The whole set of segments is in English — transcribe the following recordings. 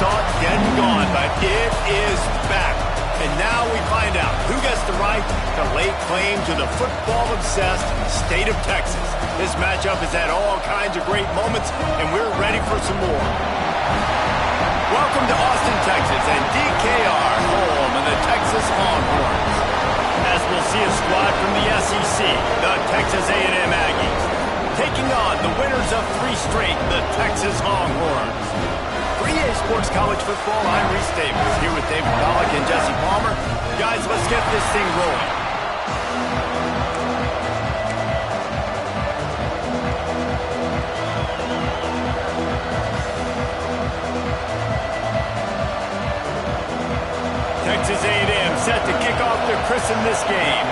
thought dead and gone, but it is back. And now we find out who gets the right to lay claim to the football-obsessed state of Texas. This matchup has had all kinds of great moments, and we're ready for some more. Welcome to Austin, Texas, and DKR, home of the Texas Longhorns. As we'll see a squad from the SEC, the Texas A&M Aggies, taking on the winners of 3 straight, the Texas Longhorns. 3A Sports College Football, I'm Reese Davis, here with David Pollack and Jesse Palmer. Guys, let's get this thing rolling. Texas A&M set to kick off to christen this game.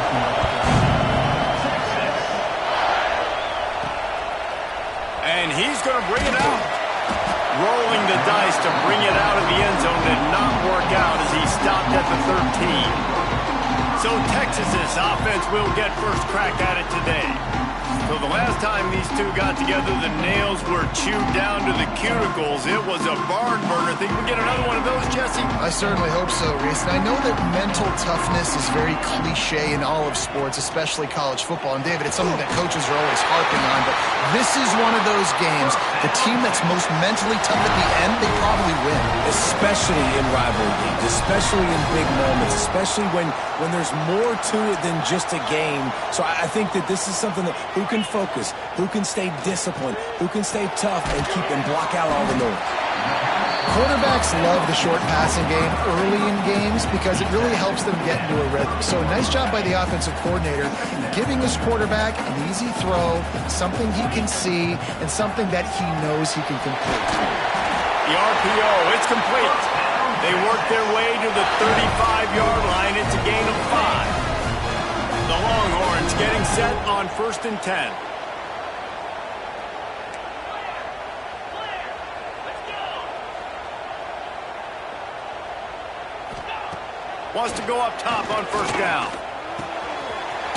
And he's going to bring it out. Rolling the dice to bring it out of the end zone did not work out as he stopped at the 13. So Texas's offense will get first crack at it today. So the last time these two got together, the nails were chewed down to the cuticles. It was a barn burner. Think we get another one of those, Jesse? I certainly hope so, Reese. And I know that mental toughness is very cliche in all of sports, especially college football. And David, it's something that coaches are always harping on. But this is one of those games, the team that's most mentally tough at the end, they probably win. Especially in rivalry games, especially in big moments, especially when there's more to it than just a game. So I think that this is something that who can focus, who can stay disciplined, who can stay tough and keep and block out all the noise. Quarterbacks love the short passing game early in games because it really helps them get into a rhythm. So nice job by the offensive coordinator giving his quarterback an easy throw, something he can see, and something that he knows he can complete. The RPO, it's complete. They work their way to the 35-yard line. It's a gain of 5. The Longhorns getting set on 1st and 10. Wants to go up top on 1st down.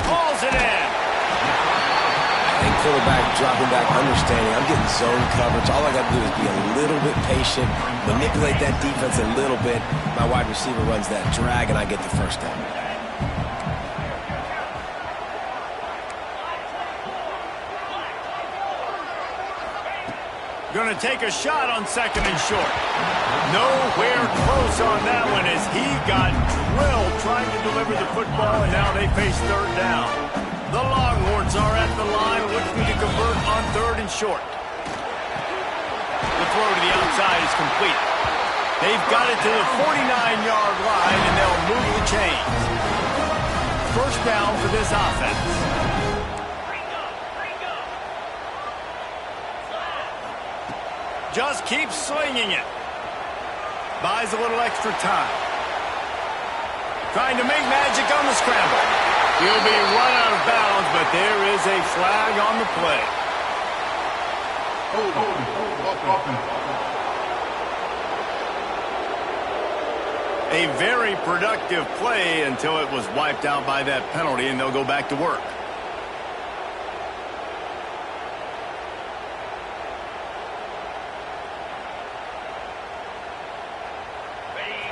Hauls it in. And quarterback dropping back, understanding I'm getting zone coverage. All I got to do is be a little bit patient, manipulate that defense a little bit. My wide receiver runs that drag, and I get the 1st down. Going to take a shot on 2nd and short. Nowhere close on that one as he got drilled trying to deliver the football, and now they face 3rd down. The Longhorns are at the line looking to convert on 3rd and short. The throw to the outside is complete. They've got it to the 49-yard line, and they'll move the chains. 1st down for this offense. Just keeps swinging it. Buys a little extra time. Trying to make magic on the scramble. He'll be run out of bounds, but there is a flag on the play. A very productive play until it was wiped out by that penalty, and they'll go back to work.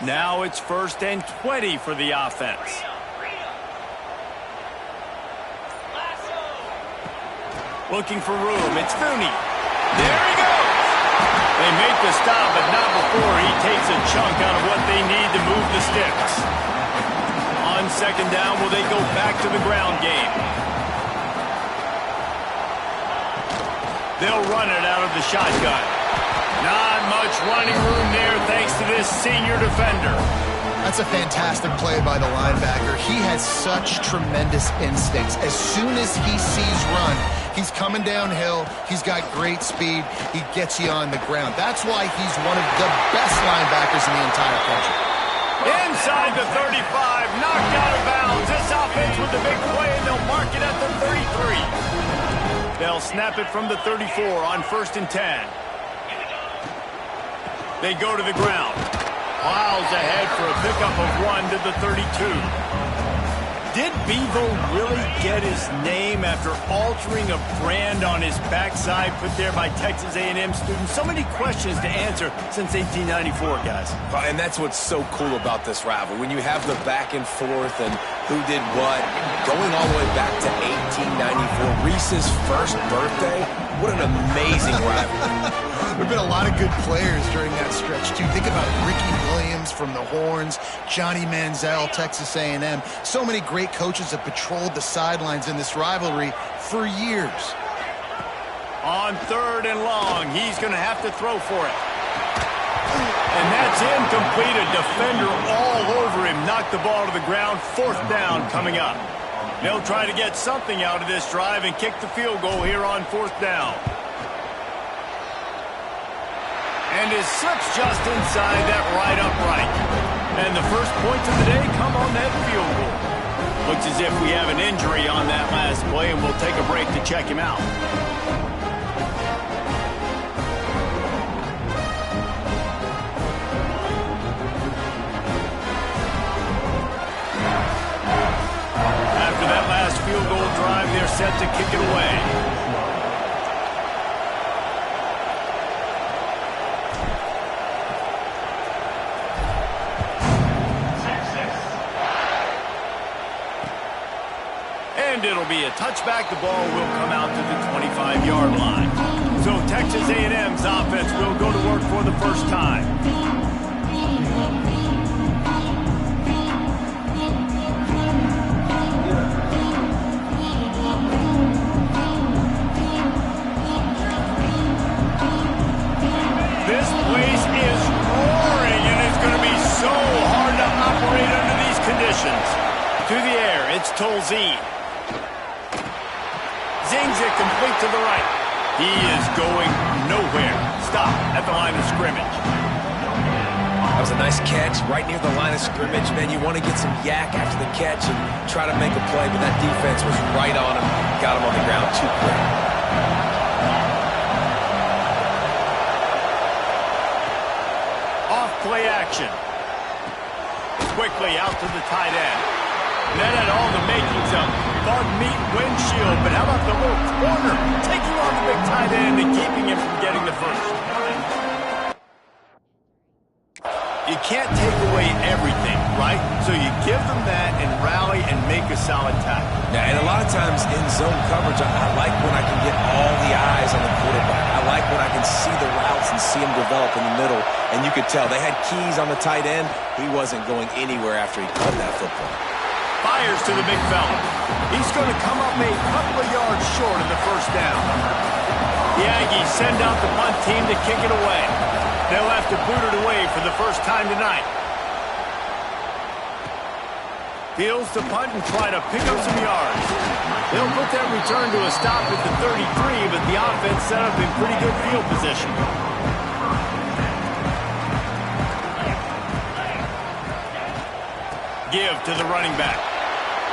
Now it's 1st and 20 for the offense. Looking for room. It's Fooney. There he goes. They make the stop, but not before he takes a chunk out of what they need to move the sticks. On 2nd down, will they go back to the ground game? They'll run it out of the shotgun. Not much running room there thanks to this senior defender. That's a fantastic play by the linebacker. He has such tremendous instincts. As soon as he sees run, he's coming downhill. He's got great speed. He gets you on the ground. That's why he's one of the best linebackers in the entire country. Inside the 35, knocked out of bounds. This offense with the big play, and they'll mark it at the 33. They'll snap it from the 34 on 1st and 10. They go to the ground. Plows ahead for a pickup of 1 to the 32. Did Bevo really get his name after altering a brand on his backside put there by Texas A&M students? So many questions to answer since 1894, guys. And that's what's so cool about this rivalry. When you have the back and forth and who did what, going all the way back to 1894, Reese's first birthday. What an amazing rivalry. There have been a lot of good players during that stretch, too. Think about Ricky Williams from the Horns, Johnny Manziel, Texas A&M. So many great coaches have patrolled the sidelines in this rivalry for years. On 3rd and long, he's going to have to throw for it. And that's incomplete. A defender all over him. Knocked the ball to the ground. 4th down coming up. They'll try to get something out of this drive and kick the field goal here on 4th down. And it slips just inside that right upright. And the first points of the day come on that field goal. Looks as if we have an injury on that last play, and we'll take a break to check him out. After that last field goal drive, they're set to kick it away. And it'll be a touchback. The ball will come out to the 25-yard line. So Texas A&M's offense will go to work for the first time. This place is roaring, and it's going to be so hard to operate under these conditions. To the air, it's Tolzien. Zings it complete to the right. He is going nowhere. Stop at the line of scrimmage. That was a nice catch right near the line of scrimmage. Man, you want to get some yak after the catch and try to make a play, but that defense was right on him. Got him on the ground too quick. Off play action. Quickly out to the tight end. And that had all the makings of bug meat windshield, but how about the little corner taking on the big tight end and keeping him from getting the first? You can't take away everything, right? So you give them that and rally and make a solid tackle. Yeah, and a lot of times in zone coverage, I like when I can get all the eyes on the quarterback. I like when I can see the routes and see them develop in the middle. And you could tell they had keys on the tight end. He wasn't going anywhere after he caught that football. Fires to the big fella. He's going to come up a couple of yards short of the first down. The Aggies send out the punt team to kick it away. They'll have to boot it away for the first time tonight. Fields to punt and try to pick up some yards. They'll put that return to a stop at the 33, but the offense set up in pretty good field position. Give to the running back.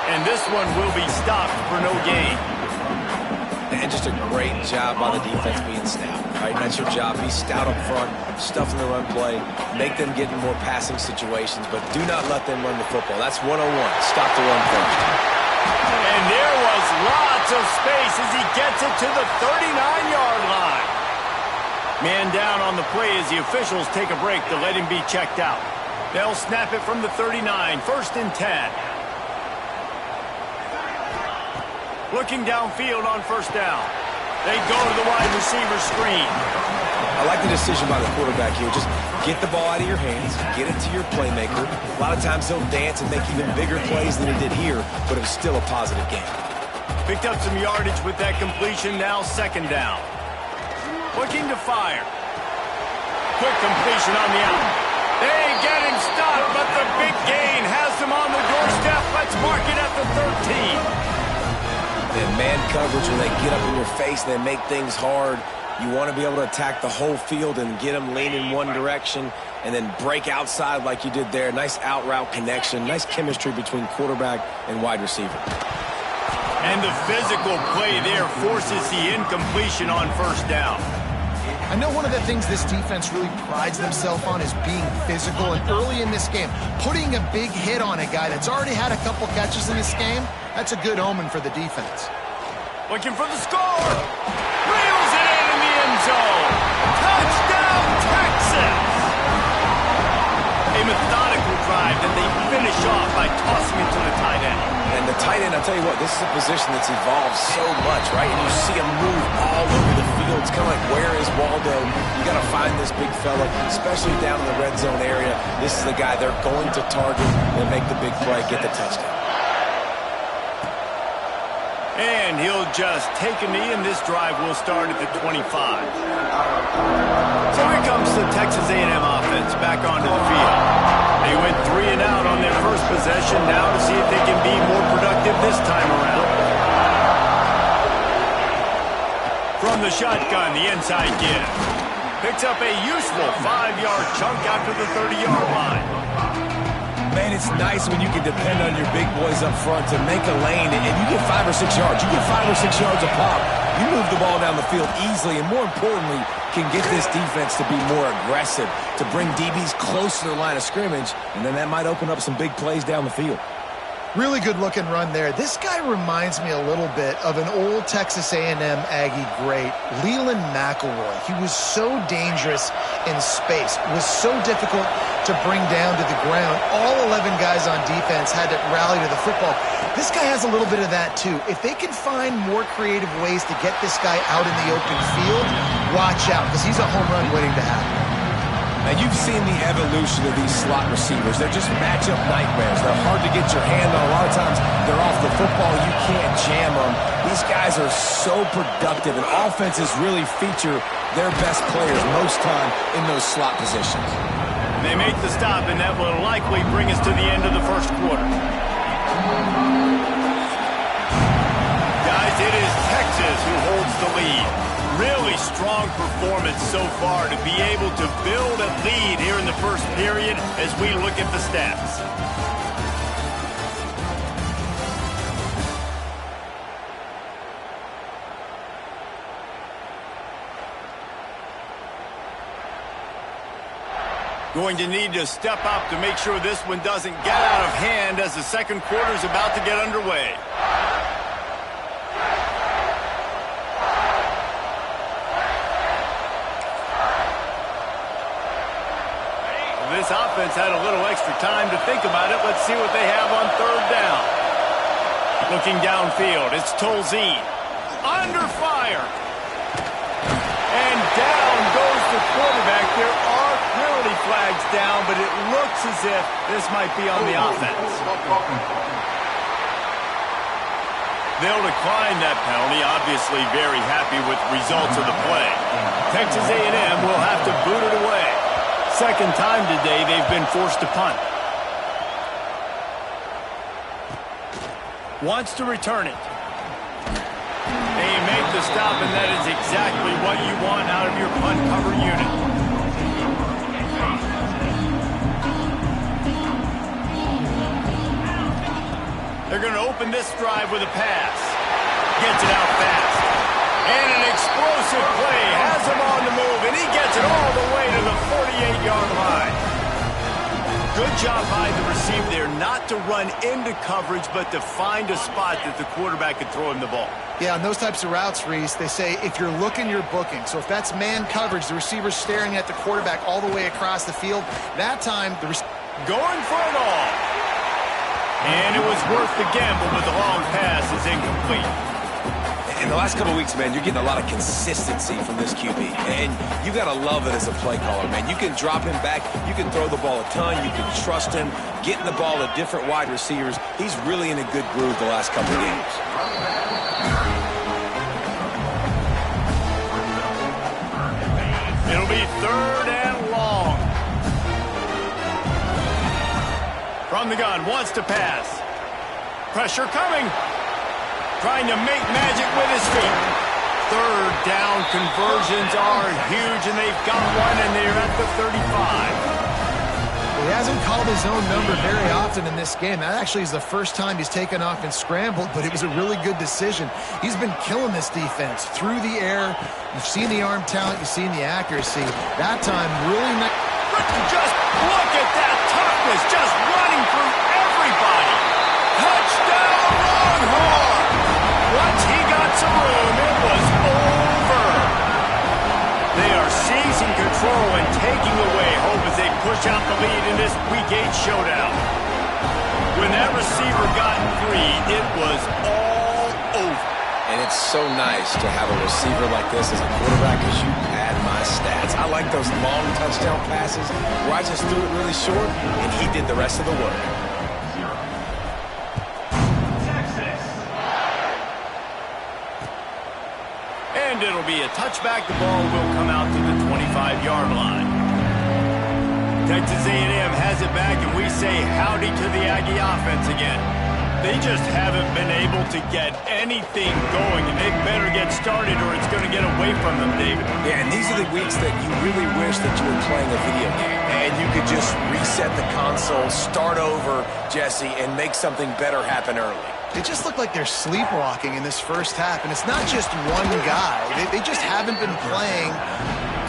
And this one will be stopped for no gain. And just a great job by the defense being stout. Right? That's your job. Be stout up front, stuff in the run play, make them get in more passing situations, but do not let them run the football. That's 101. Stop the run first. And there was lots of space as he gets it to the 39-yard line. Man down on the play as the officials take a break to let him be checked out. They'll snap it from the 39, 1st and 10. Looking downfield on first down. They go to the wide receiver screen. I like the decision by the quarterback here. Just get the ball out of your hands, get it to your playmaker. A lot of times he'll dance and make even bigger plays than he did here, but it was still a positive game. Picked up some yardage with that completion, now 2nd down. Looking to fire. Quick completion on the out. They get him stopped, but the big gain has them on the doorstep. Let's mark it at the 13. And man coverage, when they get up in your face, they make things hard. You want to be able to attack the whole field and get them leaning one direction and then break outside like you did there. Nice out route connection, nice chemistry between quarterback and wide receiver. And the physical play there forces the incompletion on first down. I know one of the things this defense really prides themselves on is being physical, and early in this game, putting a big hit on a guy that's already had a couple catches in this game, that's a good omen for the defense. Looking for the score. Reels it in the end zone. Touchdown, Texas! A methodical drive that they finish off by tossing it to the tight end. And the tight end, I'll tell you what, this is a position that's evolved so much, right? And you see him move all over the field. It's kind of like, where is Waldo? You got to find this big fella, especially down in the red zone area. This is the guy they're going to target and make the big play, get the touchdown. And he'll just take a knee, and this drive will start at the 25. So here comes the Texas A&M offense back onto the field. They went 3 and out on their first possession, now to see if they can be more productive this time around. From the shotgun, the inside give. Picks up a useful 5-yard chunk after the 30-yard line. Man, it's nice when you can depend on your big boys up front to make a lane, and you get 5 or 6 yards. You get 5 or 6 yards a pop. You move the ball down the field easily, and more importantly, can get this defense to be more aggressive, to bring DBs close to the line of scrimmage, and then that might open up some big plays down the field. Really good looking run there. This guy reminds me a little bit of an old Texas A&M Aggie great, Leland McElroy. He was so dangerous in space, was so difficult to bring down to the ground. All 11 guys on defense had to rally to the football. This guy has a little bit of that too. If they can find more creative ways to get this guy out in the open field, watch out, because he's a home run waiting to happen. Now, you've seen the evolution of these slot receivers. They're just matchup nightmares. They're hard to get your hand on. A lot of times, they're off the football. You can't jam them. These guys are so productive, and offenses really feature their best players most time in those slot positions. They make the stop, and that will likely bring us to the end of the first quarter. Guys, it is Texas who holds the lead. Really strong performance so far to be able to build a lead here in the first period as we look at the stats. Going to need to step up to make sure this one doesn't get out of hand as the second quarter is about to get underway. This offense had a little extra time to think about it. Let's see what they have on third down. Looking downfield, it's Tolzien. Under fire. And down goes the quarterback. There are penalty flags down, but it looks as if this might be on the offense. They'll decline that penalty, obviously very happy with the results of the play. Texas A&M will have to boot it away. Second time today they've been forced to punt. Wants to return it. They make the stop, and that is exactly what you want out of your punt cover unit. They're going to open this drive with a pass. Gets it out fast. And an explosive play has him on the move, and he gets it all the way to the 48-yard line. Good job by the receiver there, not to run into coverage, but to find a spot that the quarterback could throw him the ball. Yeah, on those types of routes, Reese, they say if you're looking, you're booking. So if that's man coverage, the receiver's staring at the quarterback all the way across the field, that time the receiver going for it all. And it was worth the gamble, but the long pass is incomplete. In the last couple of weeks, man, you're getting a lot of consistency from this QB. And you got to love it as a play caller, man. You can drop him back. You can throw the ball a ton. You can trust him, getting the ball to different wide receivers. He's really in a good groove the last couple of games. It'll be third and long. From the gun, wants to pass. Pressure coming. Trying to make magic with his feet. Third down conversions are huge, and they've got one, and they're at the 35. He hasn't called his own number very often in this game. That actually is the first time he's taken off and scrambled, but it was a really good decision. He's been killing this defense through the air. You've seen the arm talent. You've seen the accuracy. That time, really nice. Just look at that toughness, just running through everybody. Touchdown, Longhorn! Once he got some room, it was over. They are seizing control and taking away hope as they push out the lead in this Week 8 showdown. When that receiver got free, it was all over. And it's so nice to have a receiver like this as a quarterback, as you pad my stats. I like those long touchdown passes where I just threw it really short, and he did the rest of the work. And it'll be a touchback. The ball will come out to the 25-yard line. Texas A&M has it back, and we say howdy to the Aggie offense again. They just haven't been able to get anything going, and they better get started or it's going to get away from them, David. Yeah, and these are the weeks that you really wish that you were playing a video game and you could just reset the console, start over, Jesse, and make something better happen early. They just look like they're sleepwalking in this first half, and it's not just one guy. They just haven't been playing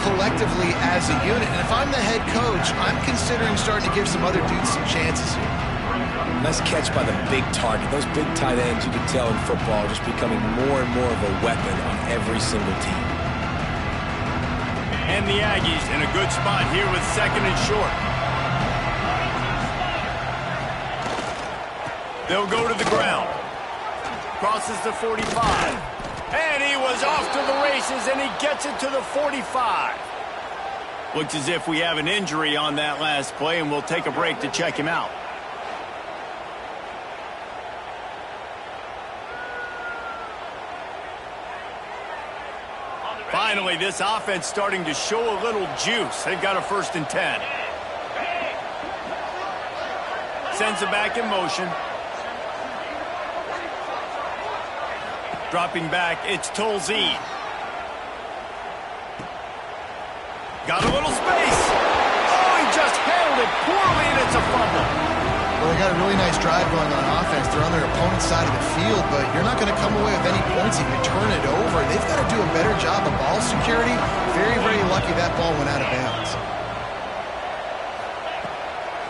collectively as a unit. And if I'm the head coach, I'm considering starting to give some other dudes some chances here. Nice catch by the big target. Those big tight ends, you can tell in football, just becoming more and more of a weapon on every single team. And the Aggies in a good spot here with 2nd and short. They'll go to the ground. Crosses the 45. And he was off to the races, and he gets it to the 45. Looks as if we have an injury on that last play, and we'll take a break to check him out. Finally, this offense starting to show a little juice. They've got a 1st and 10. Sends it back in motion. Dropping back, it's Tolzien. Got a little space. Oh, he just handled it poorly, and it's a fumble. Well, they got a really nice drive going on offense. They're on their opponent's side of the field, but you're not going to come away with any points if you turn it over. They've got to do a better job of ball security. Very, very lucky that ball went out of bounds.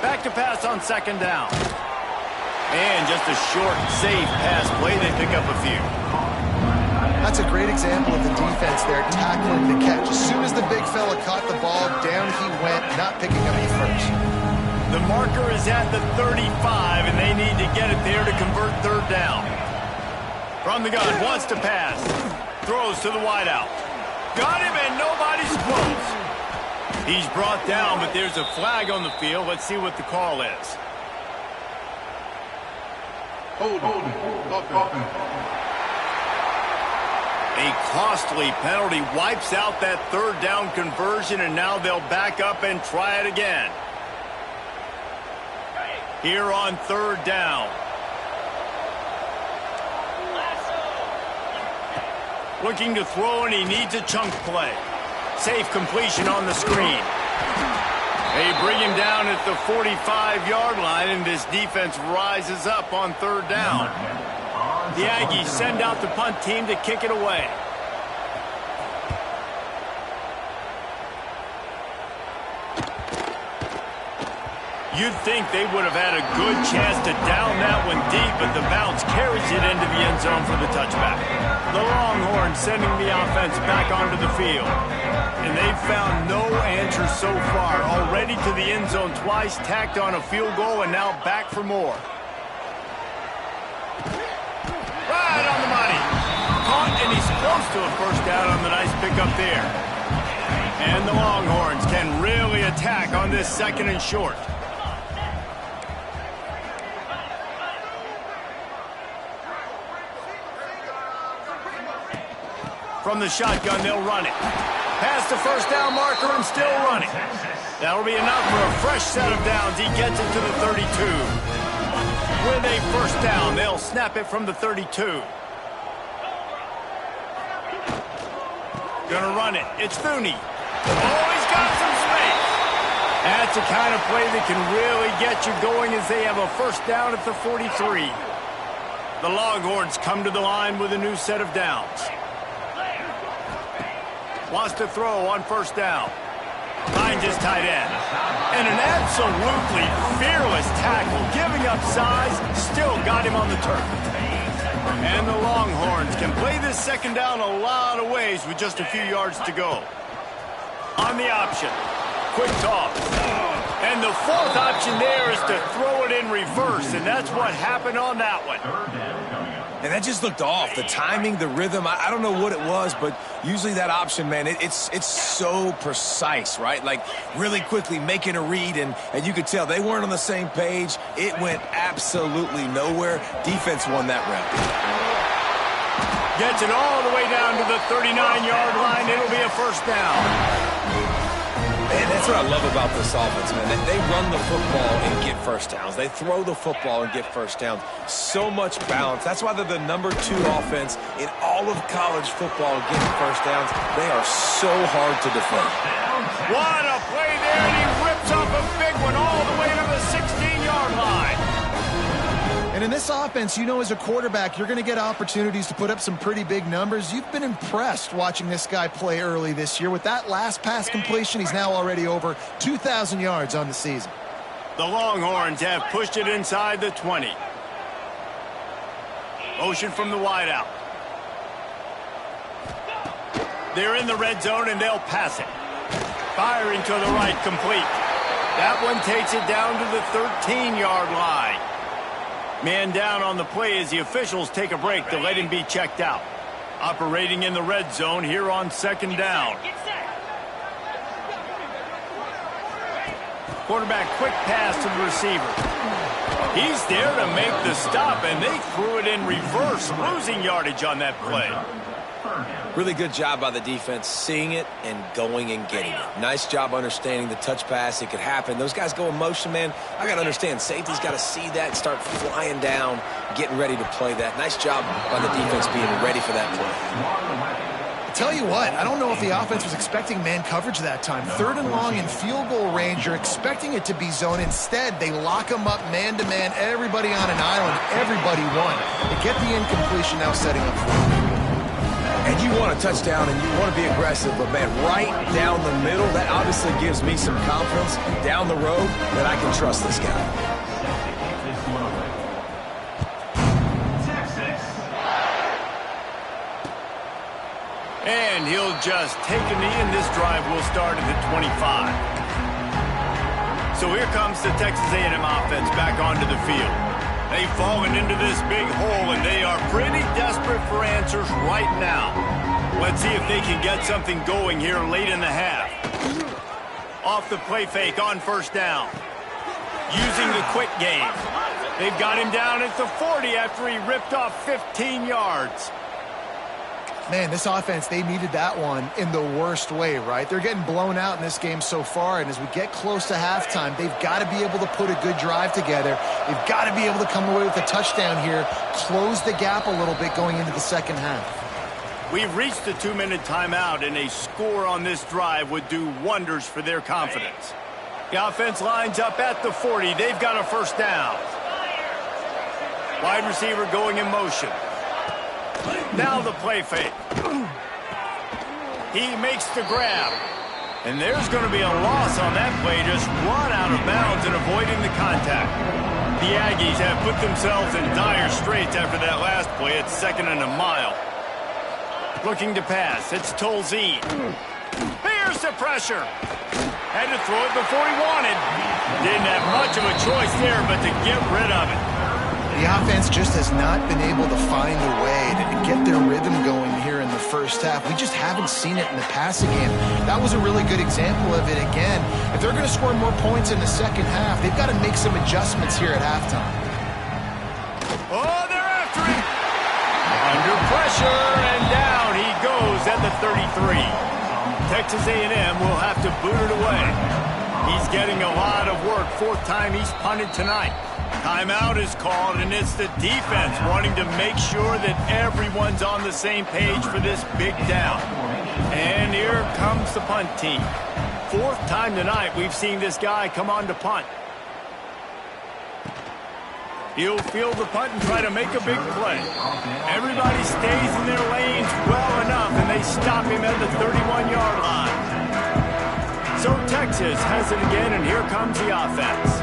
Back to pass on 2nd down. And just a short, safe pass play. They pick up a few. That's a great example of the defense there tackling the catch. As soon as the big fella caught the ball, down he went, not picking up the first. The marker is at the 35, and they need to get it there to convert 3rd down. From the gun, wants to pass. Throws to the wideout. Got him, and nobody's close. He's brought down, but there's a flag on the field. Let's see what the call is. Hold. A costly penalty wipes out that 3rd down conversion, and now they'll back up and try it again. Here on 3rd down. Looking to throw, and he needs a chunk play. Safe completion on the screen. They bring him down at the 45-yard line, and this defense rises up on 3rd down. The Aggies send out the punt team to kick it away. You'd think they would have had a good chance to down that one deep, but the bounce carries it into the end zone for the touchback. The Longhorns sending the offense back onto the field. And they've found no answer so far. Already to the end zone twice, tacked on a field goal, and now back for more. Right on the money. Caught, and he's close to a 1st down on the nice pickup there. And the Longhorns can really attack on this 2nd and short. From the shotgun, they'll run it. Past the 1st down marker and still running. That'll be enough for a fresh set of downs. He gets it to the 32. With a 1st down, they'll snap it from the 32. Gonna run it. It's Thuney. Oh, he's got some space. That's the kind of play that can really get you going as they have a first down at the 43. The Longhorns come to the line with a new set of downs. Wants to throw on first down. Finds his tight end. And an absolutely fearless tackle, giving up size, still got him on the turf. And the Longhorns can play this second down a lot of ways with just a few yards to go. On the option, quick toss. And the fourth option there is to throw it in reverse, and that's what happened on that one. And that just looked off. The timing, the rhythm, I don't know what it was, but usually that option, man, it's so precise, right? Like really quickly making a read, and you could tell they weren't on the same page. It went absolutely nowhere. Defense won that round. Gets it all the way down to the 39-yard line. It'll be a first down. And that's what I love about this offense, man. They run the football and get first downs. They throw the football and get first downs. So much balance. That's why they're the #2 offense in all of college football getting first downs. They are so hard to defend. What a play there, and he rips off a big one all the way to the 16-yard line. And in this offense, you know, as a quarterback, you're going to get opportunities to put up some pretty big numbers. You've been impressed watching this guy play early this year. With that last pass completion, he's now already over 2,000 yards on the season. The Longhorns have pushed it inside the 20. Motion from the wideout. They're in the red zone, and they'll pass it. Firing to the right, complete. That one takes it down to the 13-yard line. Man down on the play as the officials take a break to let him be checked out. Operating in the red zone here on second down. Quarterback quick pass to the receiver. He's there to make the stop, and they threw it in reverse, losing yardage on that play. Really good job by the defense seeing it and going and getting it. Nice job understanding the touch pass. It could happen. Those guys go in motion, man. I got to understand. Safety's got to see that and start flying down, getting ready to play that. Nice job by the defense being ready for that play. I tell you what, I don't know if the offense was expecting man coverage that time. 3rd and long in field goal range. You're expecting it to be zone. Instead, they lock them up man-to-man. Everybody on an island. Everybody won. They get the incompletion now setting up for them. And you want a touchdown and you want to be aggressive, but, man, right down the middle, that obviously gives me some confidence down the road that I can trust this guy. And he'll just take a knee, and this drive will start at the 25. So here comes the Texas A&M offense back onto the field. They've fallen into this big hole, and they are pretty desperate for answers right now. Let's see if they can get something going here late in the half. Off the play fake on first down. Using the quick game. They've got him down at the 40 after he ripped off 15 yards. Man, this offense, they needed that one in the worst way, right? They're getting blown out in this game so far, and as we get close to halftime, they've got to be able to put a good drive together. They've got to be able to come away with a touchdown here, close the gap a little bit going into the second half. We've reached the 2-minute timeout, and a score on this drive would do wonders for their confidence. The offense lines up at the 40. They've got a first down. Wide receiver going in motion. Now the play fake. He makes the grab. And there's going to be a loss on that play, just run out of bounds and avoiding the contact. The Aggies have put themselves in dire straits after that last play. It's 2nd and a mile. Looking to pass. It's Tolzien. Here's the pressure. Had to throw it before he wanted. Didn't have much of a choice there but to get rid of it. The offense just has not been able to find a way to get their rhythm going here in the first half. We just haven't seen it in the passing game. That was a really good example of it again. If they're going to score more points in the second half, they've got to make some adjustments here at halftime. Oh, they're after him. Under pressure, and down he goes at the 33. Texas A&M will have to boot it away. He's getting a lot of work. 4th time he's punted tonight. Timeout is called, and it's the defense wanting to make sure that everyone's on the same page for this big down. And here comes the punt team. fourth time tonight we've seen this guy come on to punt. He'll field the punt and try to make a big play. Everybody stays in their lanes well enough, and they stop him at the 31-yard line. So Texas has it again, and here comes the offense.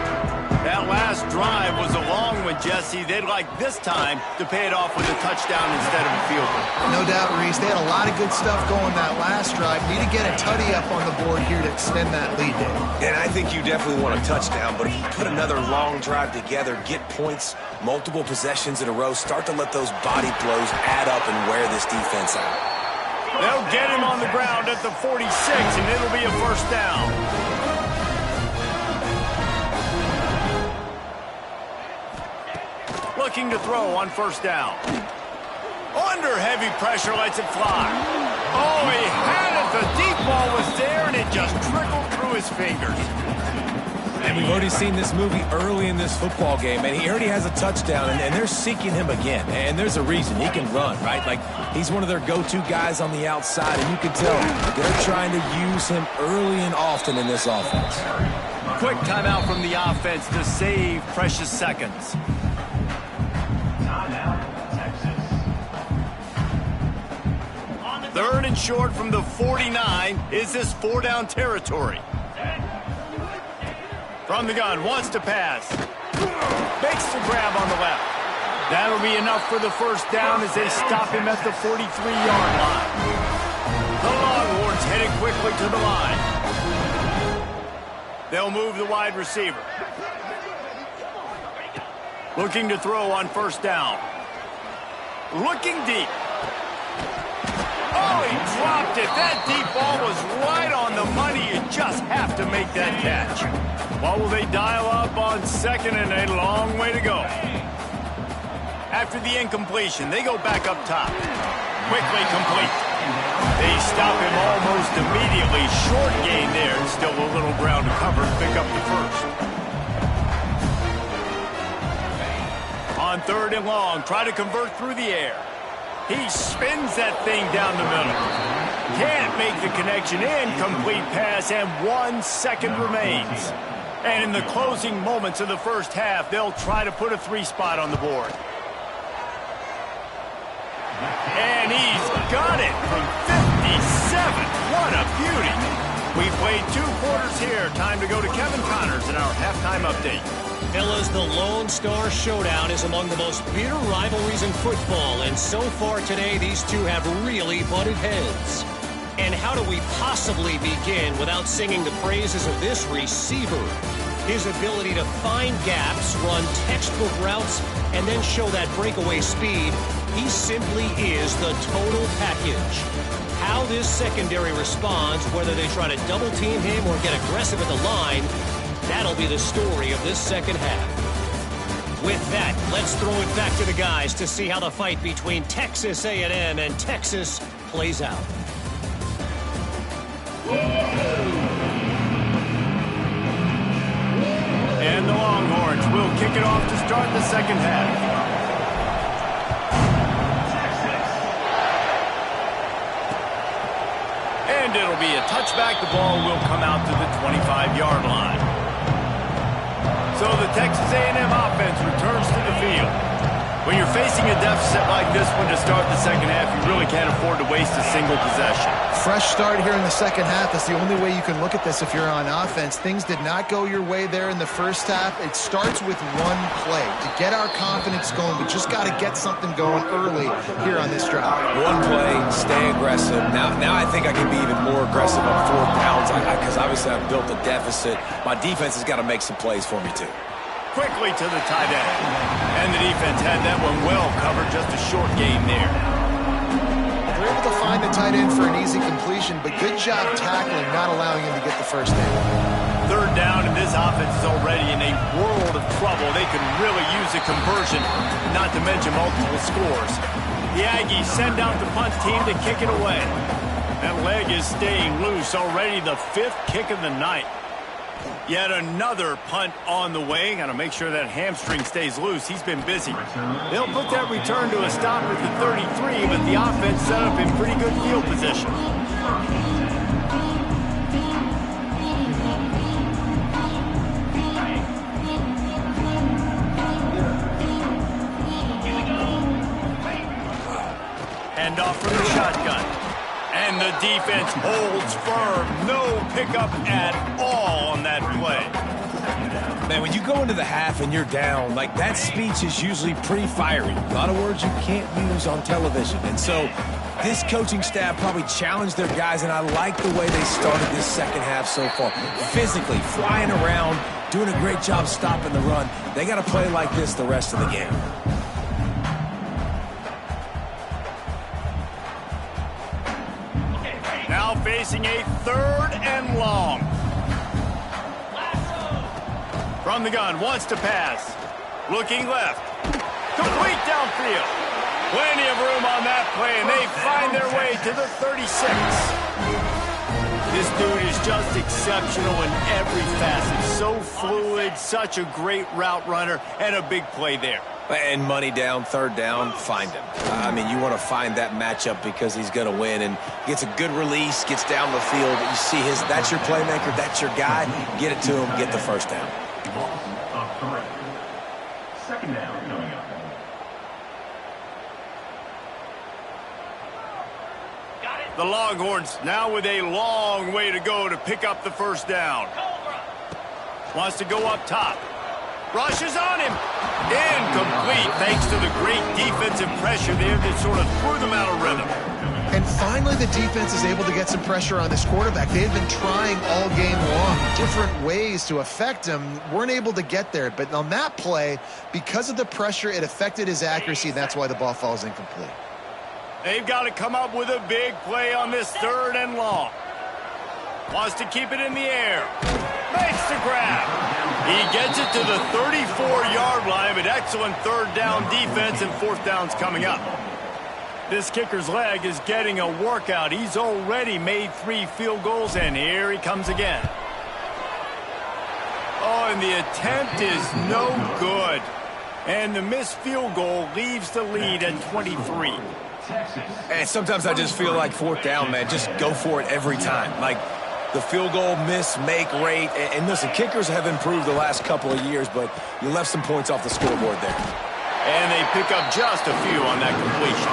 That last drive was a long one, Jesse. They'd like this time to pay it off with a touchdown instead of a field goal. No doubt, Reese. They had a lot of good stuff going that last drive. Need to get a tutty up on the board here to extend that lead, Dave. And I think you definitely want a touchdown, but if you put another long drive together, get points, multiple possessions in a row, start to let those body blows add up and wear this defense out. They'll get him on the ground at the 46, and it'll be a first down. Looking to throw on first down. Under heavy pressure, lets it fly. Oh, he had it. The deep ball was there, and it just trickled through his fingers. And we've already seen this movie early in this football game, and he already has a touchdown, and they're seeking him again. And there's a reason. He can run, right? Like, he's one of their go-to guys on the outside, and you can tell they're trying to use him early and often in this offense. Quick timeout from the offense to save precious seconds. Third and short from the 49. Is this four-down territory? From the gun, wants to pass. Makes the grab on the left. That'll be enough for the first down as they stop him at the 43-yard line. The Longhorns headed quickly to the line. They'll move the wide receiver. Looking to throw on first down. Looking deep. Oh, he dropped it. That deep ball was right on the money. You just have to make that catch. What will they dial up on second and a long way to go? After the incompletion, they go back up top. Quickly complete. They stop him almost immediately. Short gain there. Still a little ground to cover to pick up the first. On third and long, try to convert through the air. He spins that thing down the middle. Can't make the connection. Incomplete pass, and 1 second remains. And in the closing moments of the first half, they'll try to put a 3-spot on the board. And he's got it from 57. What a beauty. We played 2 quarters here. Time to go to Kevin Connors in our halftime update. Fellas, the Lone Star Showdown is among the most bitter rivalries in football, and so far today, these two have really butted heads. And how do we possibly begin without singing the praises of this receiver? His ability to find gaps, run textbook routes, and then show that breakaway speed, he simply is the total package. How this secondary responds, whether they try to double-team him or get aggressive at the line, that'll be the story of this second half. With that, let's throw it back to the guys to see how the fight between Texas A&M and Texas plays out. And the Longhorns will kick it off to start the second half. And it'll be a touchback. The ball will come out to the 25-yard line. So the Texas A&M offense returns to the field. When you're facing a deficit like this one to start the second half, you really can't afford to waste a single possession. Fresh start here in the second half. That's the only way you can look at this if you're on offense. Things did not go your way there in the first half. It starts with one play. To get our confidence going, we just got to get something going early here on this drive. One play, stay aggressive. Now I think I can be even more aggressive on 4th downs because obviously I've built a deficit. My defense has got to make some plays for me too. Quickly to the tight end. And the defense had that one well covered, just a short gain there. They're able to find the tight end for an easy completion, but good job tackling, not allowing him to get the first down. Third down, and this offense is already in a world of trouble. They could really use a conversion, not to mention multiple scores. The Aggies send out the punt team to kick it away. That leg is staying loose, already the 5th kick of the night. Yet another punt on the way. Got to make sure that hamstring stays loose. He's been busy. They'll put that return to a stop at the 33, but the offense set up in pretty good field position. handoff from the shotgun. And the defense holds firm. No pickup at all on that play. Man, when you go into the half and you're down, like, that speech is usually pretty fiery. A lot of words you can't use on television. And so this coaching staff probably challenged their guys, and I like the way they started this second half so far. Physically, flying around, doing a great job stopping the run. They got to play like this the rest of the game. Now facing a 3rd and long. From the gun, wants to pass. Looking left. Complete downfield. Plenty of room on that play, and they find their way to the 36. This dude is just exceptional in every facet. So fluid, such a great route runner, and a big play there. And money down, 3rd down, find him. I mean, you want to find that matchup because he's going to win, and gets a good release, gets down the field. You see that's your playmaker, that's your guy. Get it to him, get the 1st down. Second down coming up. The Longhorns now with a long way to go to pick up the 1st down. Wants to go up top. Rushes on him. Incomplete thanks to the great defensive pressure there that sort of threw them out of rhythm. And finally, the defense is able to get some pressure on this quarterback. They've been trying all game long, different ways to affect him. Weren't able to get there. But on that play, because of the pressure, it affected his accuracy, and that's why the ball falls incomplete. They've got to come up with a big play on this 3rd and long. Wants to keep it in the air. Makes the grab. He gets it to the 34-yard line, but excellent 3rd down defense, and 4th down's coming up. This kicker's leg is getting a workout. He's already made 3 field goals, and here he comes again. Oh, and the attempt is no good. And the missed field goal leaves the lead at 23. And sometimes I just feel like 4th down, man, just go for it every time. Like, the field goal miss-make rate. And listen, kickers have improved the last couple of years, but you left some points off the scoreboard there. And they pick up just a few on that completion.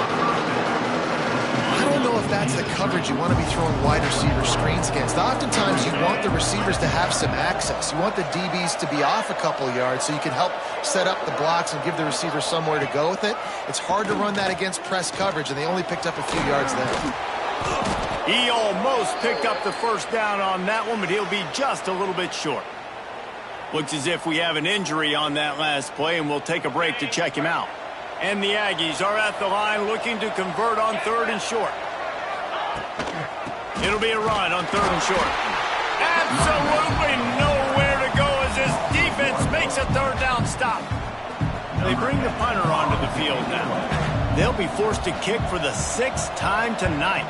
I don't know if that's the coverage you want to be throwing wide receiver screens against. Oftentimes, you want the receivers to have some access. You want the DBs to be off a couple yards so you can help set up the blocks and give the receiver somewhere to go with it. It's hard to run that against press coverage, and they only picked up a few yards there. He almost picked up the 1st down on that one, but he'll be just a little bit short. Looks as if we have an injury on that last play, and we'll take a break to check him out. And the Aggies are at the line looking to convert on 3rd and short. It'll be a run on 3rd and short. Absolutely nowhere to go as this defense makes a 3rd down stop. They bring the punter onto the field now. They'll be forced to kick for the 6th time tonight.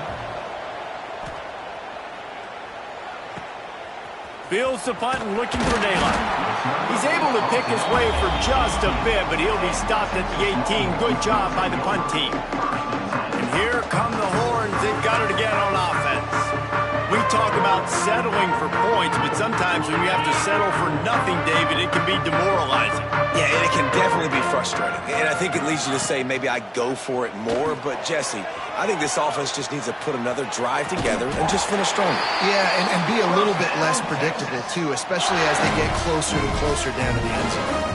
Fields the punt and looking for daylight. He's able to pick his way for just a bit, but he'll be stopped at the 18. Good job by the punt team. And here come the Horns. They've got it again on offense. We talk about settling for points, but sometimes when you have to settle for nothing, David, it can be demoralizing. Yeah, and it can definitely be frustrating. And I think it leads you to say maybe I go for it more. But, Jesse, I think this offense just needs to put another drive together and just finish stronger. Yeah, and be a little bit less predictable, too, especially as they get closer and closer down to the end zone.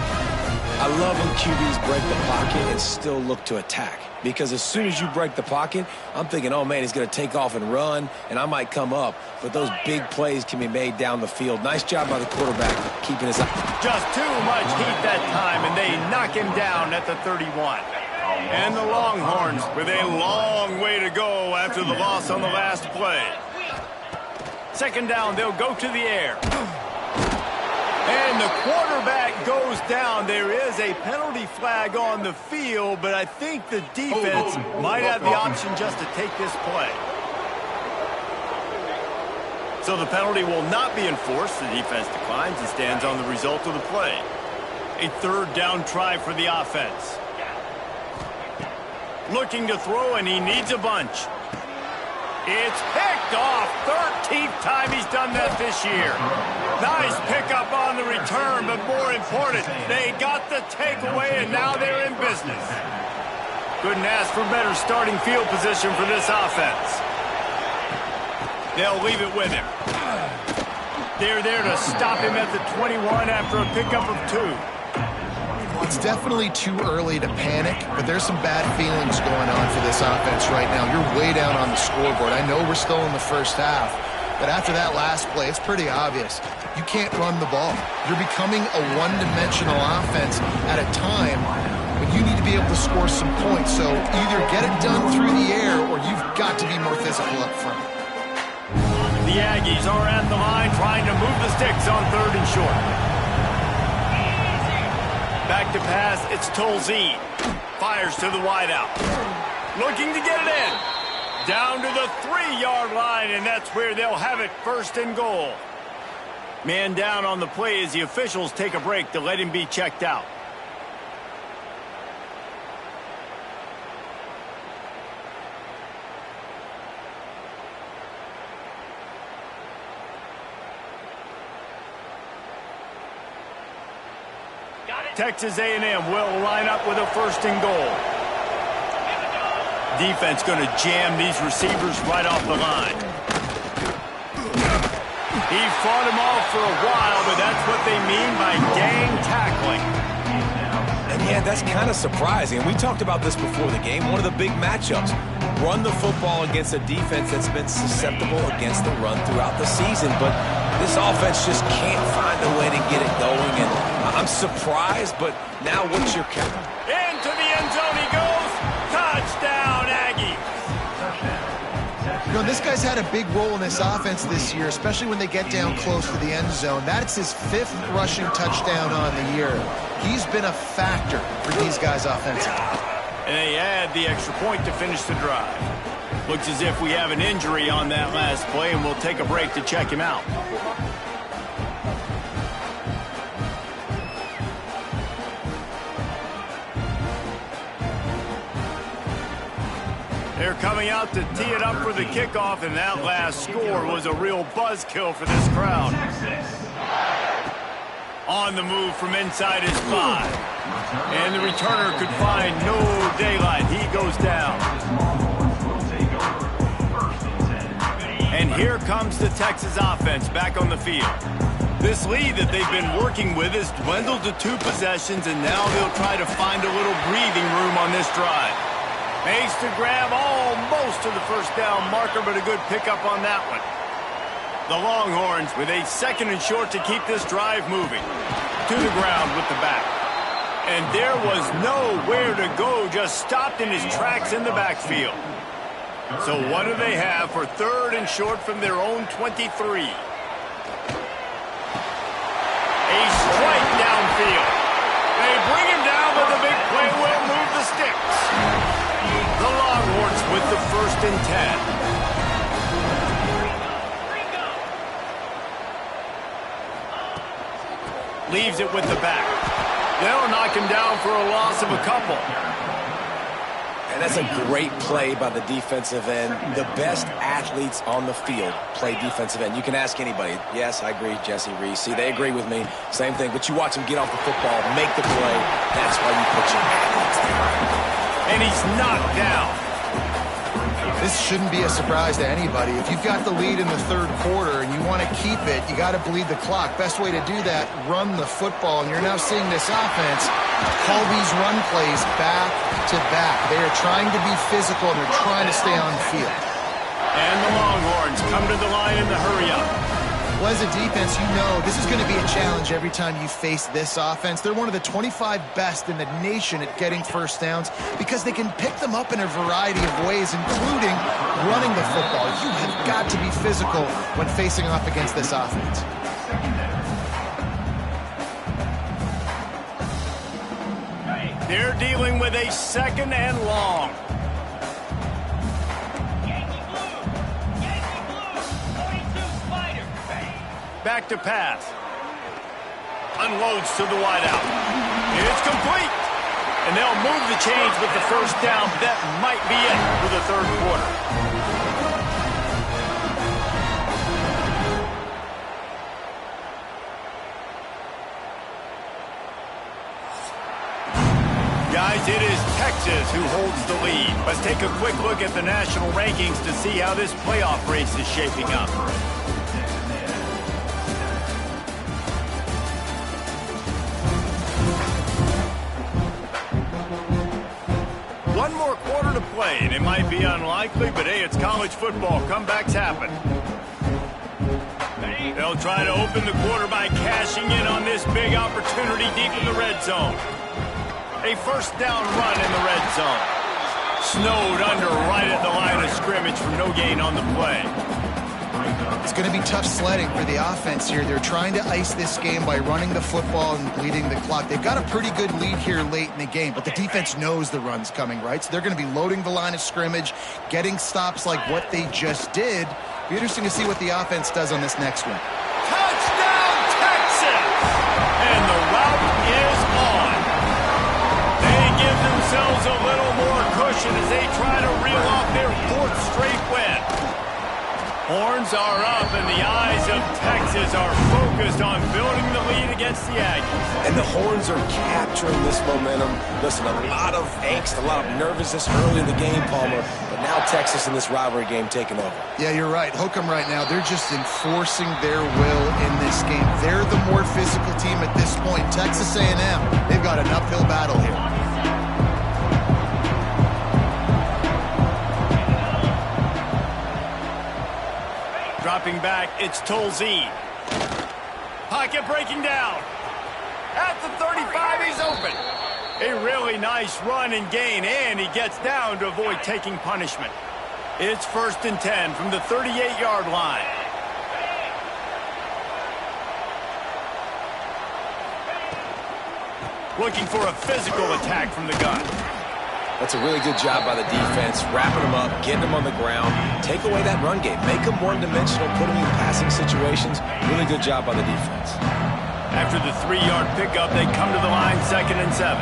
I love when QBs break the pocket and still look to attack. Because as soon as you break the pocket, I'm thinking, oh, man, he's going to take off and run, and I might come up. But those big plays can be made down the field. Nice job by the quarterback keeping his eye. Just too much heat that time, and they knock him down at the 31. And the Longhorns with a long way to go after the loss on the last play. 2nd down, they'll go to the air. And the quarterback goes down. There is a penalty flag on the field, but I think the defense might have the option just to take this play. So the penalty will not be enforced. The defense declines and stands on the result of the play. A 3rd down try for the offense. Looking to throw, and he needs a bunch. It's picked off. 13th time he's done that this year. Nice pickup on the return, but more important, they got the takeaway, and now they're in business. Couldn't ask for better starting field position for this offense. They'll leave it with him. They're there to stop him at the 21 after a pickup of 2. It's definitely too early to panic, but there's some bad feelings going on for this offense right now. You're way down on the scoreboard. I know we're still in the first half, but after that last play, it's pretty obvious. You can't run the ball. You're becoming a one-dimensional offense at a time when you need to be able to score some points. So either get it done through the air or you've got to be more physical up front. The Aggies are at the line trying to move the sticks on 3rd and short. Back to pass, it's Tolzien. Fires to the wideout. Looking to get it in. Down to the 3-yard line, and that's where they'll have it, 1st and goal. Man down on the play as the officials take a break to let him be checked out. Texas A&M will line up with a 1st and goal. Defense going to jam these receivers right off the line. He fought him off for a while, but that's what they mean by gang tackling. And yeah, that's kind of surprising. We talked about this before the game. One of the big matchups. Run the football against a defense that's been susceptible against the run throughout the season. But this offense just can't find a way to get it going. And I'm surprised, but now what's your count? Into the end zone he goes. Touchdown, Aggies. You know, this guy's had a big role in this offense this year, especially when they get down close to the end zone. That's his 5th rushing touchdown on the year. He's been a factor for these guys offensively. And they add the extra point to finish the drive. Looks as if we have an injury on that last play, and we'll take a break to check him out. They're coming out to tee it up for the kickoff, and that last score was a real buzzkill for this crowd. On the move from inside his 5. And the returner could find no daylight. He goes down. And here comes the Texas offense back on the field. This lead that they've been working with has dwindled to 2 possessions, and now they'll try to find a little breathing room on this drive. Makes the grab almost to the 1st down marker, but a good pickup on that one. The Longhorns with a 2nd and short to keep this drive moving. To the ground with the back. And there was nowhere to go, just stopped in his tracks in the backfield. So what do they have for 3rd and short from their own 23? A strike downfield. They bring him down, but the big play will move the sticks. The Longhorns with the 1st and 10. Leaves it with the back. They'll knock him down for a loss of a couple. And that's a great play by the defensive end. The best athletes on the field play defensive end. You can ask anybody. Yes, I agree, Jesse Reese. See, they agree with me. Same thing. But you watch them get off the football, make the play. That's why you put your athletes there. And he's knocked down. This shouldn't be a surprise to anybody. If you've got the lead in the 3rd quarter and you want to keep it, you got to bleed the clock. Best way to do that, run the football. And you're now seeing this offense call these run plays back to back. They are trying to be physical, and they're trying to stay on the field. And the Longhorns come to the line in the hurry-up. Well, as a defense, you know this is going to be a challenge every time you face this offense. They're one of the 25 best in the nation at getting 1st downs because they can pick them up in a variety of ways, including running the football. You have got to be physical when facing off against this offense. They're dealing with a 2nd and long. Back to pass. Unloads to the wideout. It's complete. And they'll move the chains with the 1st down. That might be it for the 3rd quarter. Guys, it is Texas who holds the lead. Let's take a quick look at the national rankings to see how this playoff race is shaping up. One more quarter to play, and it might be unlikely, but hey, it's college football. Comebacks happen. They'll try to open the quarter by cashing in on this big opportunity deep in the red zone. A first down run in the red zone. Snowed under right at the line of scrimmage for no gain on the play. It's going to be tough sledding for the offense here. They're trying to ice this game by running the football and bleeding the clock. They've got a pretty good lead here late in the game, but the defense knows the run's coming, right? So they're going to be loading the line of scrimmage, getting stops like what they just did. Be interesting to see what the offense does on this next one. Touchdown, Texas! And the route is on. They give themselves a little more cushion as they try to reel off their fourth straight win. Horns are up, and the eyes of Texas are focused on building the lead against the Aggies. And the Horns are capturing this momentum. Listen, a lot of angst, a lot of nervousness early in the game, Palmer, but now Texas in this rivalry game taking over. Yeah, you're right. Hook 'em right now. They're just enforcing their will in this game. They're the more physical team at this point. Texas A&M, they've got an uphill battle here. Dropping back, it's Tolzien. Pocket breaking down. At the 35, he's open. A really nice run and gain, and he gets down to avoid taking punishment. It's 1st and 10 from the 38-yard line. Looking for a physical attack from the gun. That's a really good job by the defense, wrapping them up, getting them on the ground. Take away that run game. Make them one-dimensional, put them in passing situations. Really good job by the defense. After the 3-yard pickup, they come to the line, 2nd and 7.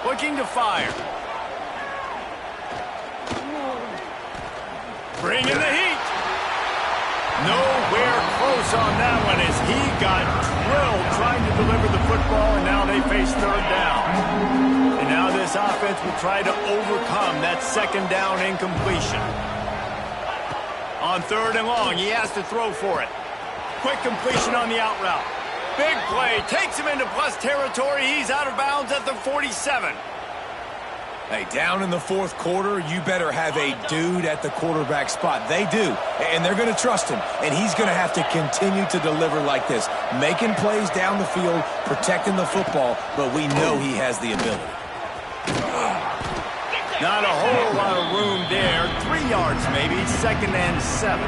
Looking to fire. Bringing the heat. Nowhere close on that one as he got drilled trying to deliver the football, and now they face 3rd down. And now this offense will try to overcome that 2nd down incompletion. On 3rd and long, he has to throw for it. Quick completion on the out route. Big play, takes him into plus territory. He's out of bounds at the 47. Hey, down in the 4th quarter, you better have a dude at the quarterback spot. They do, and they're going to trust him, and he's going to have to continue to deliver like this, making plays down the field, protecting the football, but we know he has the ability. Not a whole lot of room there. 3 yards maybe, 2nd and 7.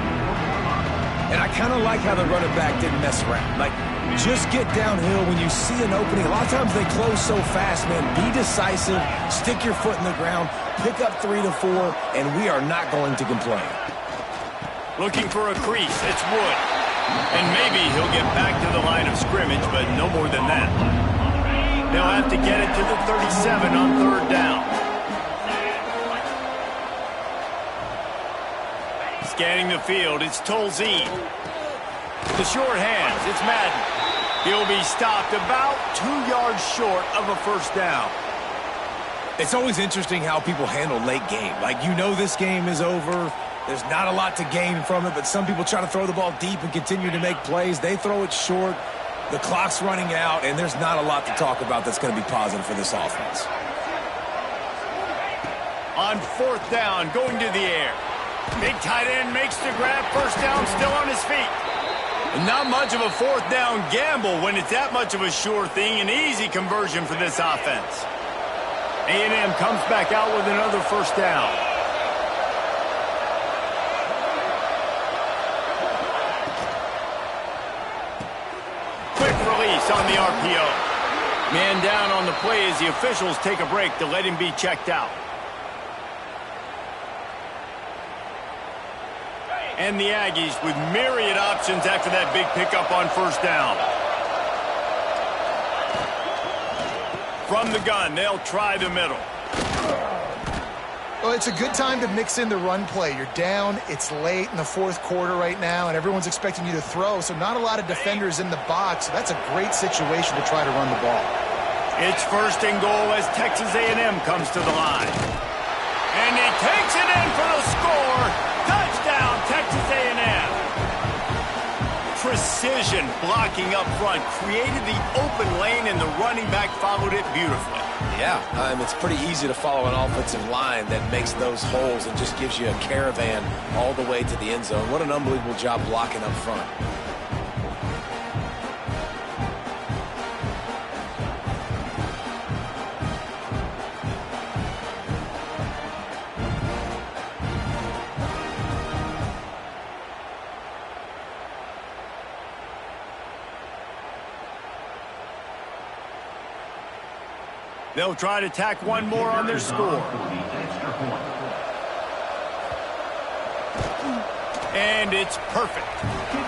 And I kind of like how the running back didn't mess around. Like, just get downhill when you see an opening. A lot of times they close so fast, man. Be decisive, stick your foot in the ground, pick up 3 to 4, and we are not going to complain. Looking for a crease, it's Wood. And maybe he'll get back to the line of scrimmage, but no more than that. They'll have to get it to the 37 on 3rd down. Scanning the field, it's Tolzien. The short hands, it's Madden. He'll be stopped about 2 yards short of a 1st down. It's always interesting how people handle late game. Like, you know this game is over. There's not a lot to gain from it, but some people try to throw the ball deep and continue to make plays. They throw it short. The clock's running out, and there's not a lot to talk about that's going to be positive for this offense. On 4th down, going to the air. Big tight end makes the grab. 1st down, still on his feet. Not much of a 4th down gamble when it's that much of a sure thing. An easy conversion for this offense. A&M comes back out with another 1st down. Quick release on the RPO. Man down on the play as the officials take a break to let him be checked out. And the Aggies with myriad options after that big pickup on 1st down. From the gun, they'll try the middle. Well, it's a good time to mix in the run play. You're down, it's late in the 4th quarter right now, and everyone's expecting you to throw, so not a lot of defenders in the box. So that's a great situation to try to run the ball. It's first and goal as Texas A&M comes to the line. And he takes it in for the score. Touchdown, Texas A&M. Precision blocking up front created the open lane, and the running back followed it beautifully. Yeah, it's pretty easy to follow an offensive line that makes those holes and just gives you a caravan all the way to the end zone. What an unbelievable job blocking up front. They'll try to tack one more on their score. And it's perfect.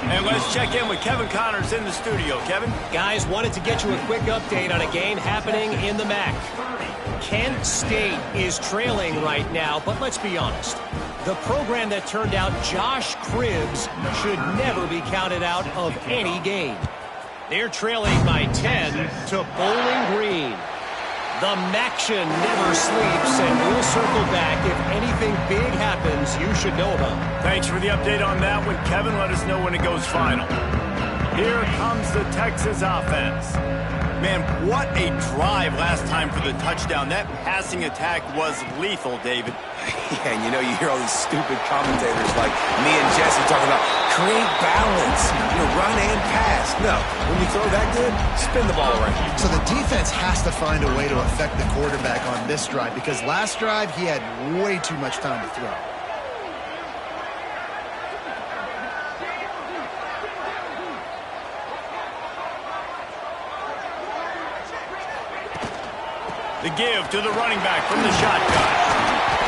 And let's check in with Kevin Connors in the studio. Kevin? Guys, wanted to get you a quick update on a game happening in the MAC. Kent State is trailing right now, but let's be honest. The program that turned out Josh Cribbs should never be counted out of any game. They're trailing by 10 to Bowling Green. The Maction never sleeps, and we'll circle back. If anything big happens, you should know about it. Thanks for the update on that one, Kevin. Let us know when it goes final. Here comes the Texas offense. Man, what a drive last time for the touchdown. That passing attack was lethal, David. Yeah, and you hear all these stupid commentators like me and Jesse talking about create balance, run and pass. No, when you throw that good, spin the ball around. So the defense has to find a way to affect the quarterback on this drive, because last drive he had way too much time to throw. The give to the running back from the shotgun.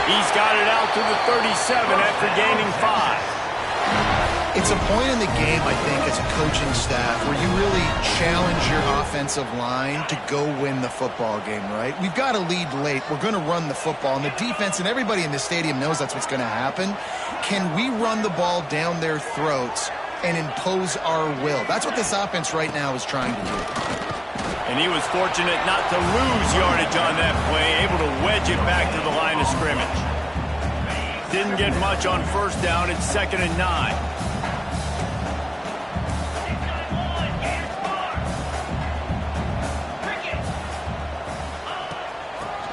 He's got it out to the 37 after gaining 5. It's a point in the game, I think, as a coaching staff where you really challenge your offensive line to go win the football game, right? We've got to lead late. We're going to run the football. And the defense and everybody in the stadium knows that's what's going to happen. Can we run the ball down their throats and impose our will? That's what this offense right now is trying to do. And he was fortunate not to lose yardage on that play, able to wedge it back to the line of scrimmage. Didn't get much on first down. It's 2nd and 9.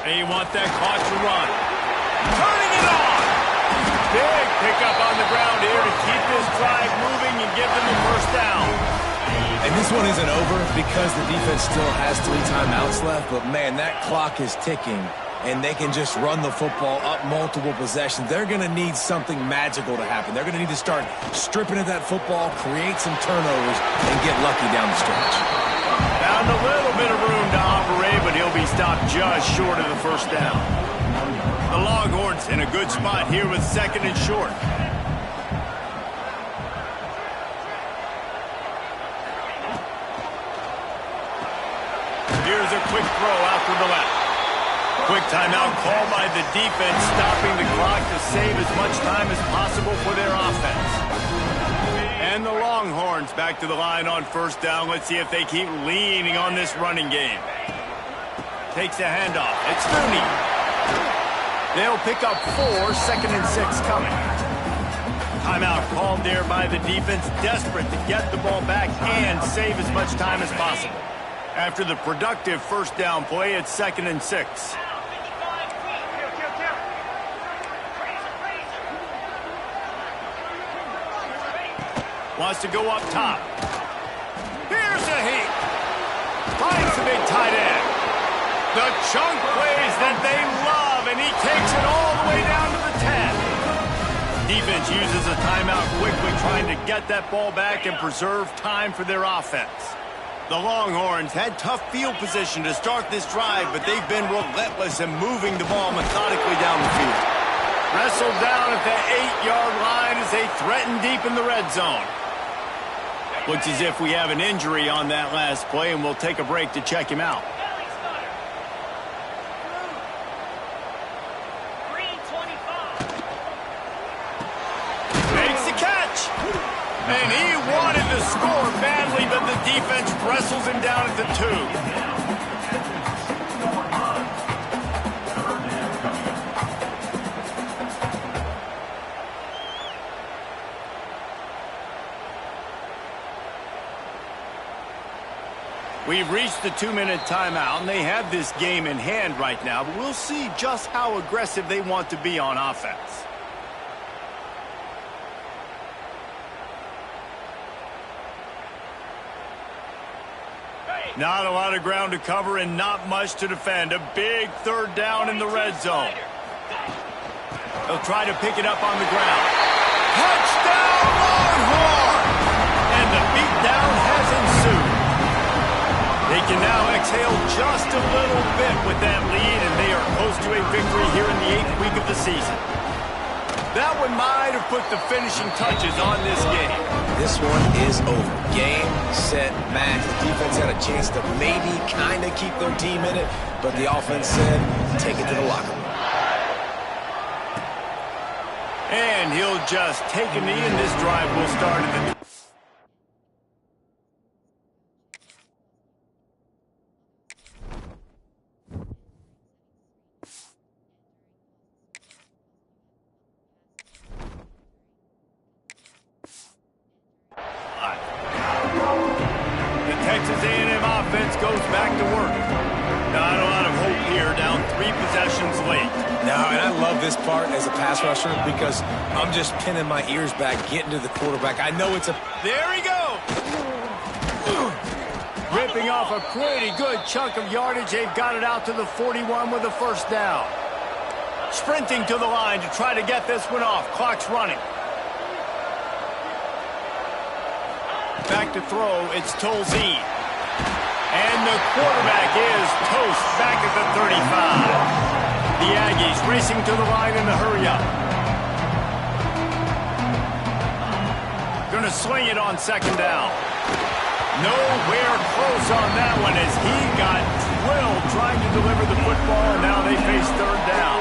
And you want that clock to run. Turning it on! Big pickup on the ground here to keep this drive moving and give them the first down. And this one isn't over because the defense still has 3 timeouts left, but man, that clock is ticking, and they can just run the football up multiple possessions. They're going to need something magical to happen. They're going to need to start stripping at that football, create some turnovers, and get lucky down the stretch. Found a little bit of room to operate, but he'll be stopped just short of the first down. The Longhorns in a good spot here with 2nd and short. Here's a quick throw out to the left. Quick timeout called by the defense, stopping the clock to save as much time as possible for their offense. And the Longhorns back to the line on first down. Let's see if they keep leaning on this running game. Takes a handoff. It's Mooney. They'll pick up 4, 2nd and 6 coming. Timeout called there by the defense, desperate to get the ball back and save as much time as possible. After the productive first down play, it's 2nd and 6. Wants to go up top. Here's a heat. Finds the big tight end. The chunk plays that they love, and he takes it all the way down to the 10. Defense uses a timeout quickly, trying to get that ball back and preserve time for their offense. The Longhorns had tough field position to start this drive, but they've been relentless in moving the ball methodically down the field. Wrestled down at the 8-yard line as they threaten deep in the red zone. Looks as if we have an injury on that last play, and we'll take a break to check him out. Makes the catch. And he wanted to score badly, but the defense wrestles him down at the 2. We've reached the 2-minute timeout, and they have this game in hand right now, but we'll see just how aggressive they want to be on offense. Not a lot of ground to cover and not much to defend. A big third down in the red zone. They'll try to pick it up on the ground. Touchdown, Longhorn! And the beatdown has ensued. They can now exhale just a little bit with that lead, and they are close to a victory here in the 8th week of the season. That one might have put the finishing touches on this game. This one is over. Game, set, match. The defense had a chance to maybe kind of keep their team in it, but the offense said, take it to the locker room. And he'll just take a knee, and this drive will start at the... Texas A&M offense goes back to work. Not a lot of hope here, down 3 possessions late. No, and I love this part as a pass rusher because I'm just pinning my ears back, getting to the quarterback. I know it's a... There he goes! Ripping off a pretty good chunk of yardage. They've got it out to the 41 with a first down. Sprinting to the line to try to get this one off. Clock's running. Back to throw, it's Tolzien. And the quarterback is toast back at the 35. The Aggies racing to the line in the hurry-up. Going to sling it on second down. Nowhere close on that one as he got drilled trying to deliver the football, and now they face third down.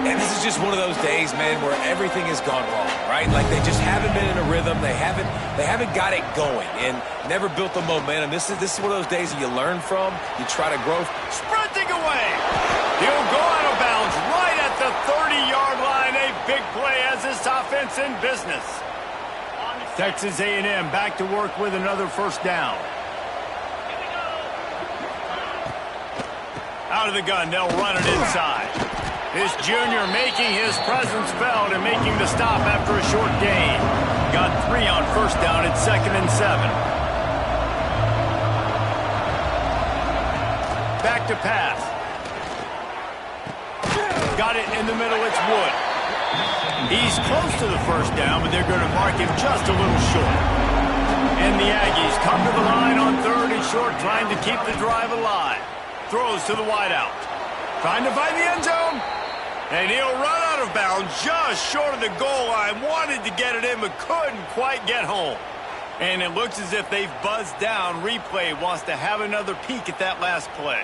And this is just one of those days, man, where everything has gone wrong, right? Like they just haven't been in a rhythm. They haven't got it going and never built the momentum. This is one of those days that you learn from. You try to grow. Sprinting away. He'll go out of bounds right at the 30-yard line. A big play as this offense in business. Texas A&M back to work with another first down. Out of the gun, they'll run it inside. This junior making his presence felt and making the stop after a short gain. Got 3 on first down at 2nd and 7. Back to pass. Got it in the middle, it's Wood. He's close to the first down, but they're going to mark him just a little short. And the Aggies come to the line on 3rd and short, trying to keep the drive alive. Throws to the wideout. Trying to find the end zone. And he'll run out of bounds just short of the goal line. Wanted to get it in, but couldn't quite get home. And it looks as if they've buzzed down. Replay wants to have another peek at that last play.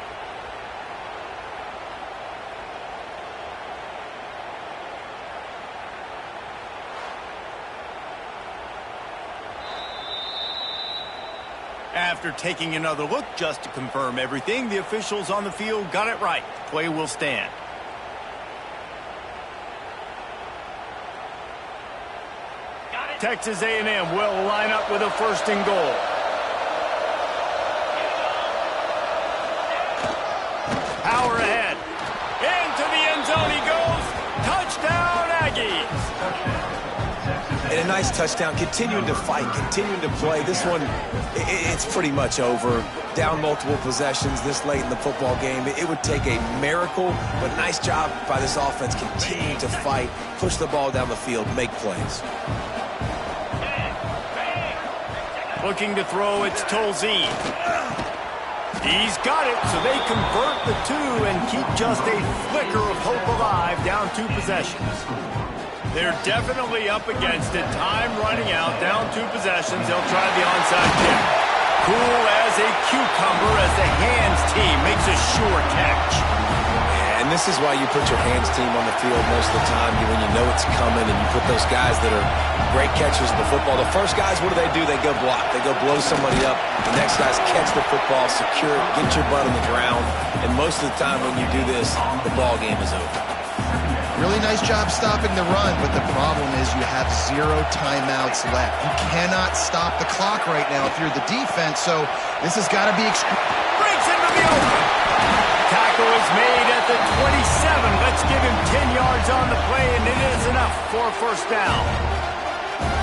After taking another look just to confirm everything, the officials on the field got it right. The play will stand. Texas A&M will line up with a 1st and goal. Power ahead. Into the end zone he goes. Touchdown, Aggies. And a nice touchdown, continuing to fight, continuing to play. This one, it's pretty much over. Down multiple possessions this late in the football game. It would take a miracle, but nice job by this offense continuing to fight, push the ball down the field, make plays. Looking to throw, it's Tolzien. He's got it, so they convert the 2 and keep just a flicker of hope alive, down 2 possessions. They're definitely up against it. Time running out, down 2 possessions. They'll try the onside kick. Cool as a cucumber as the hands team makes a sure catch. And this is why you put your hands team on the field most of the time when you know it's coming, and you put those guys that are great catchers of the football. The first guys, what do? They go block. They go blow somebody up. The next guys catch the football, secure it, get your butt on the ground. And most of the time when you do this, the ball game is over. Really nice job stopping the run, but the problem is you have 0 timeouts left. You cannot stop the clock right now if you're the defense, so this has got to be... Breaks into the open. Tackle is made at the 27. Let's give him 10 yards on the play, and it is enough for a first down.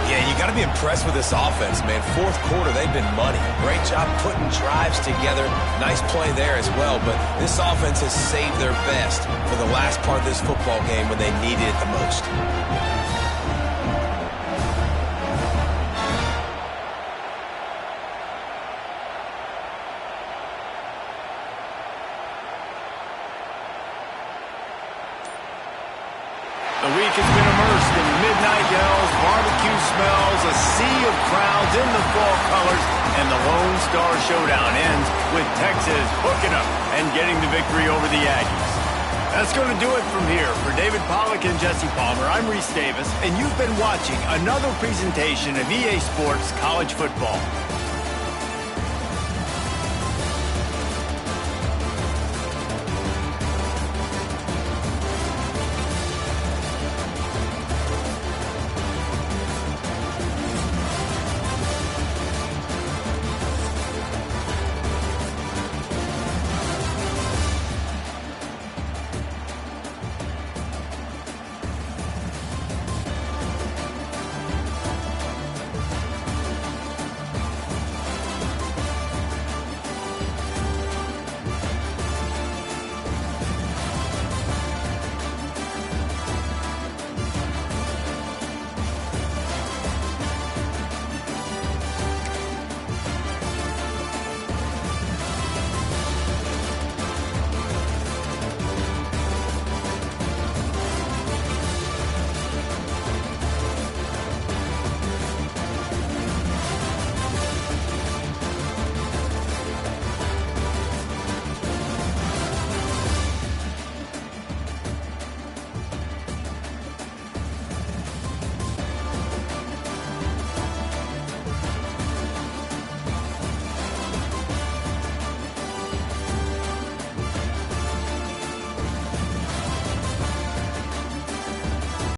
Yeah, you got to be impressed with this offense, man. Fourth quarter, they've been money. Great job putting drives together. Nice play there as well, but this offense has saved their best for the last part of this football game when they needed it the most. The week has been immersed in midnight yells, barbecue smells, a sea of crowds in the fall colors, and the Lone Star Showdown ends with Texas hooking up and getting the victory over the Aggies. That's going to do it from here. For David Pollack and Jesse Palmer, I'm Reese Davis, and you've been watching another presentation of EA Sports College Football.